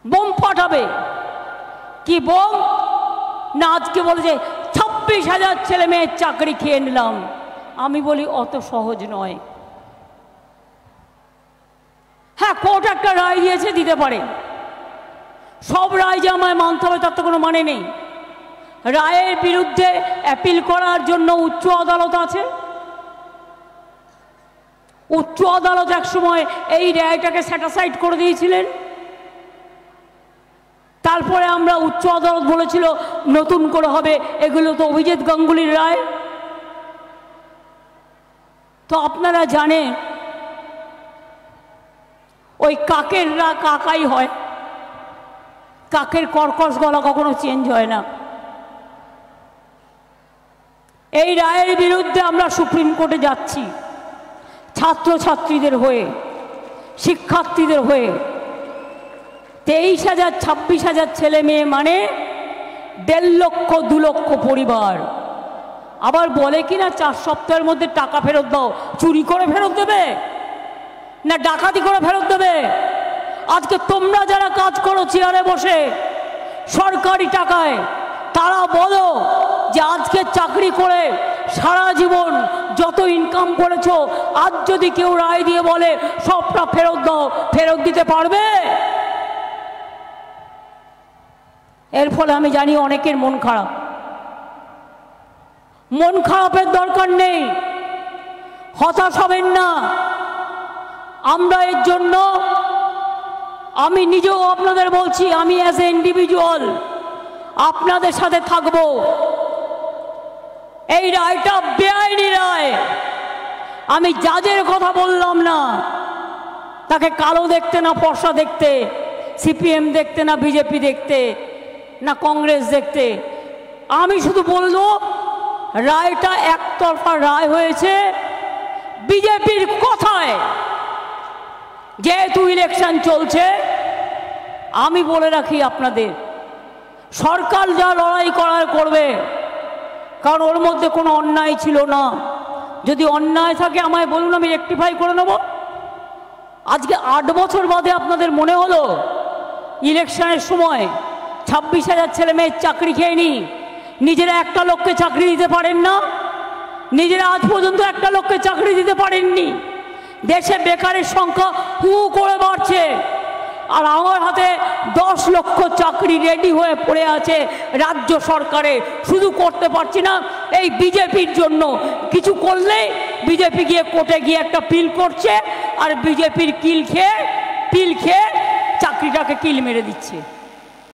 Bomb ফাটাবে। কি bomb না, আজকে বলে যে 26,000 ছেলে মেয়ের চাকরি খেয়ে নিলাম। আমি বলি অত সহজ নয়। হ্যাঁ, কোর্ট একটা রায় দিয়েছে, দিতে পারে। সব রায় যে আমায় মানতে হবে তার তো কোনো মানে নেই। রায়ের বিরুদ্ধে অ্যাপিল করার জন্য উচ্চ আদালত আছে। উচ্চ আদালত এক সময় এই রায়টাকে স্যাটিসফাইড করে দিয়েছিলেন। তারপরে আমরা উচ্চ আদালত বলেছিল নতুন করে হবে। এগুলো তো অভিজিৎ গাঙ্গুলির রায়। তো আপনারা জানেন ওই কাকের কাকাই হয়, কাকের কর্কশ গলা কখনো চেঞ্জ হয় না। এই রায়ের বিরুদ্ধে আমরা সুপ্রিম কোর্টে যাচ্ছি, ছাত্রছাত্রীদের হয়ে, শিক্ষার্থীদের হয়ে। 23,000 26,000 ছেলে মেয়ে মানে 1.5 লক্ষ 2 লক্ষ পরিবার। আবার বলে কিনা 4 সপ্তাহের মধ্যে টাকা ফেরত দাও। চুরি করে ফেরত দেবে না ডাকাতি করে ফেরত দেবে? আজকে তোমরা যারা কাজ করো চেয়ারে বসে সরকারি টাকায়, তারা বলো যে আজকে চাকরি করে সারা জীবন যত ইনকাম করেছো, আজ যদি কেউ রায় দিয়ে বলে সবটা ফেরত দাও, ফেরত দিতে পারবে? এর ফলে আমি জানি অনেকের মন খারাপ। মন খারাপের দরকার নেই, হতাশ হবেন না। আমরা এর জন্য, আমি নিজেও আপনাদের বলছি, আমি অ্যাজ এ ইন্ডিভিজুয়াল আপনাদের সাথে থাকব। এই রায়টা বেআইনি রায়। আমি জাজের কথা বললাম না, তাকে কালো দেখতে না ফর্সা দেখতে, সিপিএম দেখতে না বিজেপি দেখতে না কংগ্রেস দেখতে। আমি শুধু বলবো রায়টা একতরফা রায় হয়েছে বিজেপির কথায়। যেহেতু ইলেকশন চলছে, আমি বলে রাখি আপনাদের, সরকার যা লড়াই করার করবে, কারণ ওর মধ্যে কোনো অন্যায় ছিল না। যদি অন্যায় থাকে আমায় বলুন, আমি রেকটিফাই করে নেব। আজকে 8 বছর বাদে আপনাদের মনে হলো ইলেকশনের সময় 26,000 ছেলে মেয়ের চাকরি খেয়ে নি, নিজেরা একটা লোককে চাকরি দিতে পারেন না? নিজেরা আজ পর্যন্ত একটা লোককে চাকরি দিতে পারেননি। দেশে বেকারের সংখ্যা হু করে বাড়ছে, আর আমার হাতে 10 লক্ষ চাকরি রেডি হয়ে পড়ে আছে রাজ্য সরকারে। শুধু করতে পারছি না এই বিজেপির জন্য। কিছু করলেই বিজেপি গিয়ে কোর্টে গিয়ে একটা পিল করছে, আর বিজেপির পিল খেয়ে চাকরিটাকে কিল মেরে দিচ্ছে।